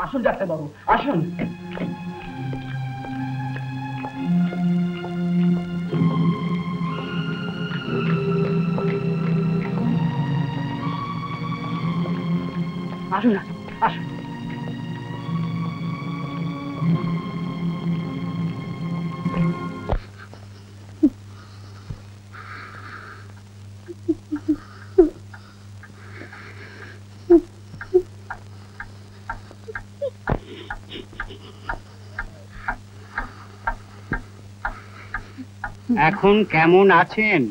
আসুন ডাক্তারবাবু, আসুন। আসুন আসুন। এখন কেমন আছেন?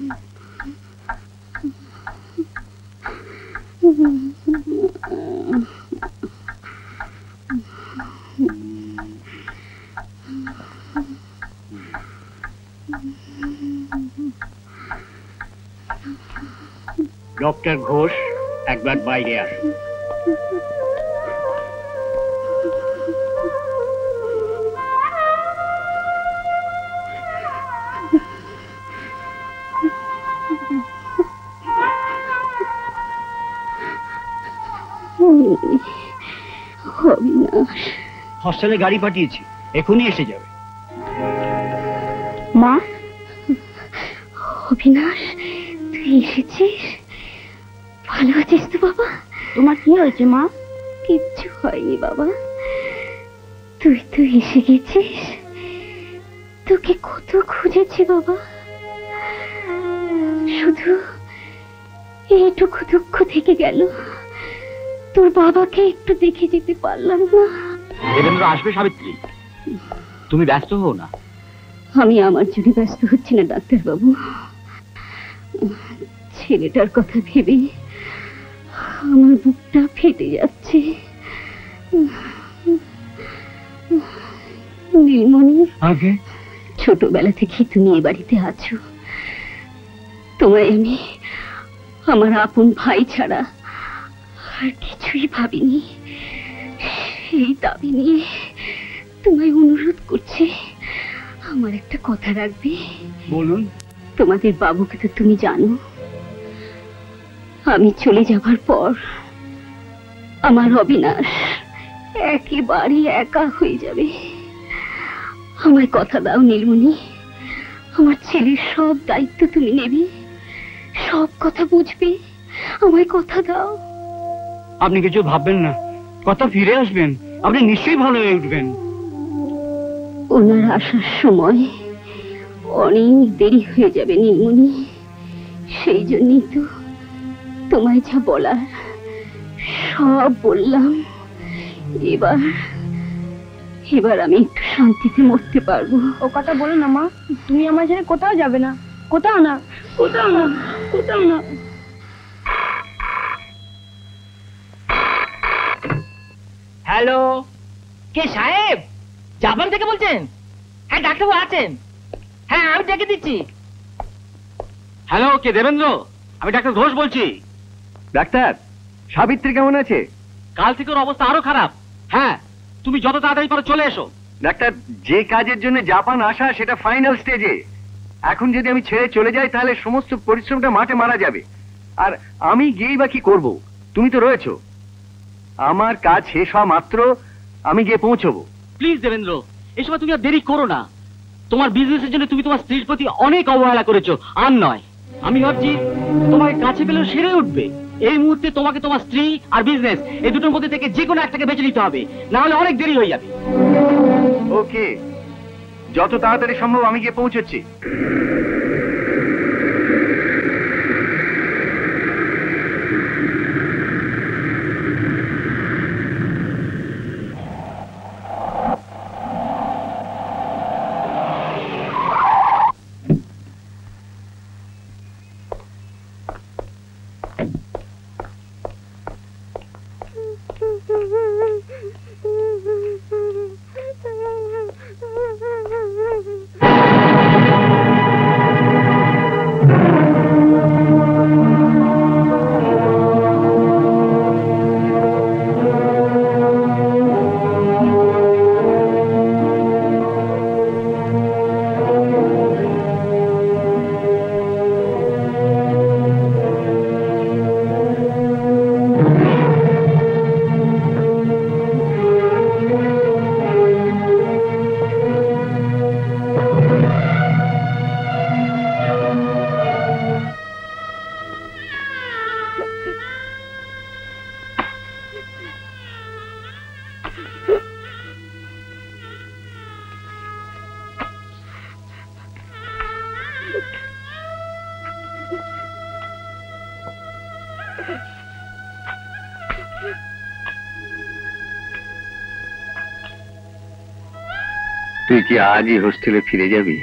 ডক্টর ঘোষ, একবার বাইরে আসুন। হস্টেলে গাড়ি পাঠিয়েছি, এখনই এসে যাবে। মা, অবিনাশ তুই এসেছিস? ভালো আছিস তো বাবা? তোমার কি হয়েছে মা? কিচ্ছু হয়নি বাবা, তুই তো এসে গেছিস। তোকে কত খুঁজেছি বাবা, শুধু এইটুকু দুঃখ থেকে গেল, তোর বাবাকে একটু দেখে যেতে পারলাম না। দেবেন্দ্র আসবে সাবিত্রী, তুমি ব্যস্ত হও না। আমি আমার জন্য ব্যস্ত হচ্ছি না ডাক্তার বাবু, ছেলেটার কথা ভেবে আমার বুকটা ফেটে যাচ্ছে। নীলমণি, ছোটবেলা থেকে তুমি এ বাড়িতে আছো, তোমায় আমি আমার আপন ভাই ছাড়া আর কিছুই ভাবিনি। সেই দাবি নিয়ে তোমায় অনুরোধ করছি, আমার একটা কথা রাখবে? বলুন। তোমাদের বাবুকে তো তুমি জানো, আমি চলে যাবার পর আমার অবিনাশ একেবারে একা হয়ে যাবে। আমায় কথা দাও নীলমণি, আমার ছেলের সব দায়িত্ব তুমি নেবে, সব কথা বুঝবে, আমায় কথা দাও। আপনি কিছু ভাববেন না, কথা ফিরে আসবেন, আপনি নিশ্চয়ই ভালো হয়ে উঠবেন। ওনার আসার সময় অনেক দেরি হয়ে যাবে নীলমণি, সেই জন্যই তো তোমায় যা বলার সব বললাম। এবার আমি একটু শান্তিতে মরতে পারবো। ও কথা বলো না মা, তুমি আমার ছেড়ে কোথাও যাবে না, কোথাও না, কোথাও না, কোথাও না। হ্যালো, কে সাহেব? জাপান থেকে বলছেন? হ্যাঁ ডাক্তারবাবু আছেন, হ্যাঁ আমি ডেকে দিচ্ছি। হ্যালো, কে দেবেন্দ্র? আমি ডাক্তার ঘোষ বলছি। ডাক্তার, সাবিত্রী কেমন আছে? কাল থেকে ওর অবস্থা আরো খারাপ। হ্যাঁ, তুমি যত তাড়াতাড়ি পারো চলে এসো। ডাক্তার, যে কাজের জন্য জাপান আসা সেটা ফাইনাল স্টেজে। এখন যদি আমি ছেড়ে চলে যাই তাহলে সমস্ত পরিশ্রমটা মাঠে মারা যাবে, আর আমি গিয়েই বা কি করবো? তুমি তো রয়েছো। আমার কাজ শেষ হওয়া মাত্র আমি গিয়ে পৌঁছবো। প্লিজ দেবেন্দ্র, এই সময় তুমি আর দেরি করো না। তোমার বিজনেসের জন্য তুমি তোমার স্ত্রীর প্রতি অনেক অবহেলা করেছো, আর নয়। আমি ভাবছি তোমার কাছে পেলেও সেরে উঠবে। এই মুহূর্তে তোমাকে তোমার স্ত্রী আর বিজনেস এই দুটোর মধ্যে থেকে যে কোনো একটাকে বেছে নিতে হবে, না হলে অনেক দেরি হয়ে যাবে। ওকে, যত তাড়াতাড়ি সম্ভব আমি গিয়ে পৌঁছচ্ছি। তুই কি আজই হোস্টেলে ফিরে যাবি?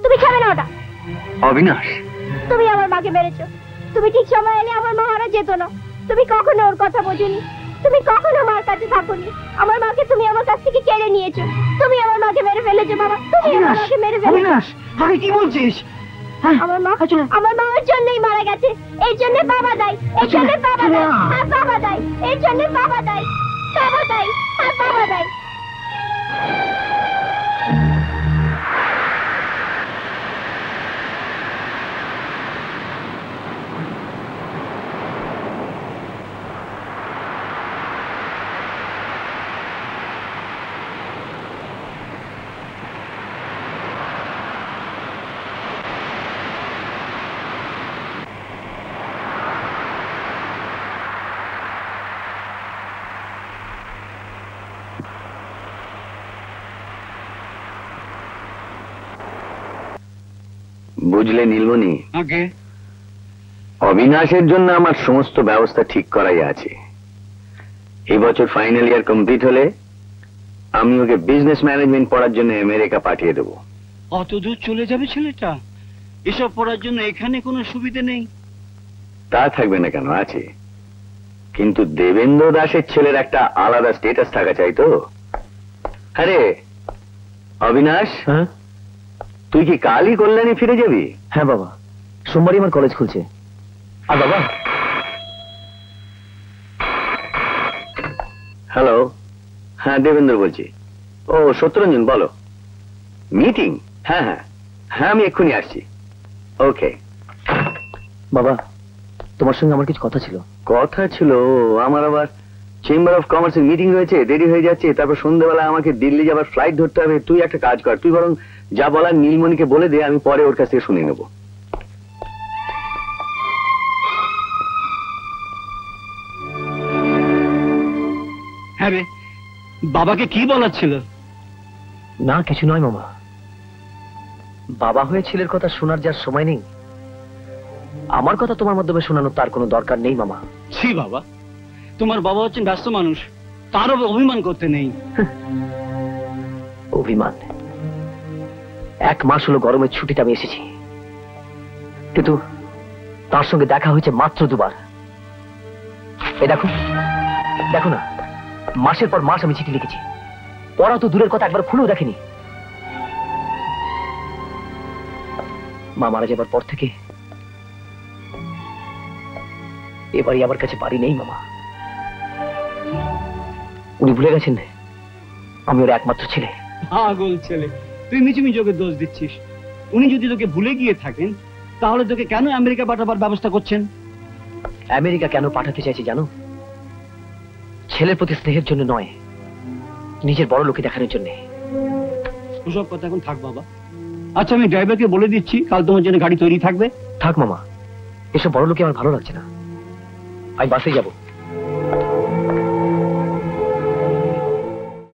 তুমি খাবে না ওটা। অবিনাশ, তুমি আমার মাকে মেরেছো। তুমি ঠিক সময় এলে আমার মা আর যেত না। তুমি কখনো ওর কথা বোঝোনি। তুমি কখনো মার কাছে থাকোনি। আমার মাকে তুমি আমার কাছ থেকে কেড়ে নিয়েছো। তুমি আমার মাকে মেরে ফেলেছো বাবা। তুমি আমার মাকে মেরে ফেলেছো। অবিনাশ, আরে কি বলছিস? আমার মা আমার জন্যই মারা গেছে। এই জন্য বাবা দায়ী। এই জন্য বাবা দায়ী। আর বাবা দায়ী। এই জন্য বাবা দায়ী। বাবা দায়ী। আর বাবা দায়ী। বুঝলে নীলমণি, ওকে, অবিনাশের জন্য আমার সমস্ত ব্যবস্থা ঠিক করাই আছে। এই বছর ফাইনাল ইয়ার কমপ্লিট হলে আমি ওকে বিজনেস ম্যানেজমেন্ট পড়ার জন্য আমেরিকা পাঠিয়ে দেবো। অত দূর চলে যাবে ছেলেটা? এসব পড়ার জন্য এখানে কোনো সুবিধা নেই? তা থাকবে না কেন, আছে। কিন্তু দেবেন্দ্র দাসের ছেলের একটা আলাদা স্টেটাস থাকা চাই তো। আরে অবিনাশ, তুই কি কালই কল্যাণী ফিরে যাবি? হ্যাঁ বাবা, সোমবারই আমার কলেজ খুলছে। আর বাবা, হ্যালো, হ্যাঁ দেবেন্দ্র বলছি। ও সত্যরঞ্জন, বলো। মিটিং? হ্যাঁ হ্যাঁ হ্যাঁ, আমি এক্ষুনি আসছি। ওকে। বাবা তোমার সঙ্গে আমার কিছু কথা ছিল। কথা ছিল? আমার আবার চেম্বার অফ কমার্সের মিটিং রয়েছে, দেরি হয়ে যাচ্ছে। তারপর সন্ধ্যেবেলা আমাকে দিল্লি যাবার ফ্লাইট ধরতে হবে। তুই একটা কাজ কর, তুই বরং যা বলার নীলমণিকে বলে দে, আমি পরে ওর কাছ থেকে শুনে নেব। হ্যাঁ রে, বাবাকে কি বলার ছিল? না কিছু নয় মামা, বাবা হয়ে ছেলের কথা শোনার যার সময় নেই, আমার কথা তোমার মাধ্যমে শোনানোর তার কোনো দরকার নেই মামা। ছি বাবা, তোমার বাবা হচ্ছেন ব্যস্ত মানুষ, তারও অভিমান করতে নেই। অভিমান? 1 মাস হলো গরমের ছুটিতে আমি এসেছি, কিন্তু তার সঙ্গে দেখা হয়েছে মাত্র 2 বার। এই দেখো দেখো না, মাসের পর মাস আমি চিঠি লিখেছি, পড়া তো দূরের কথা, একবার খুলেও দেখেনি। মা মারা যাবার পর থেকে এবারই আমার কাছে বাড়ি নেই মামা। উনি ভুলে গেছেন আমি ওর একমাত্র ছেলে। পাগল ছেলে, তুই মিছিমিছি ওকে দোষ দিচ্ছিস। উনি যদি তোকে ভুলে গিয়ে থাকেন, তাহলে তোকে কেন আমেরিকা পাঠাবার ব্যবস্থা করছেন? আমেরিকা কেন পাঠাতে চাইছি জানো? ছেলের প্রতি স্নেহের জন্য নয়, নিজের বড় লোকে দেখানোর জন্য। ওসব কথা এখন থাক বাবা। আচ্ছা, আমি ড্রাইভারকে বলে দিচ্ছি, কাল তোমার জন্য গাড়ি তৈরি থাকবে। থাক মামা, এসব বড় লোকে আমার ভালো লাগছে না, আমি বাসে যাবো।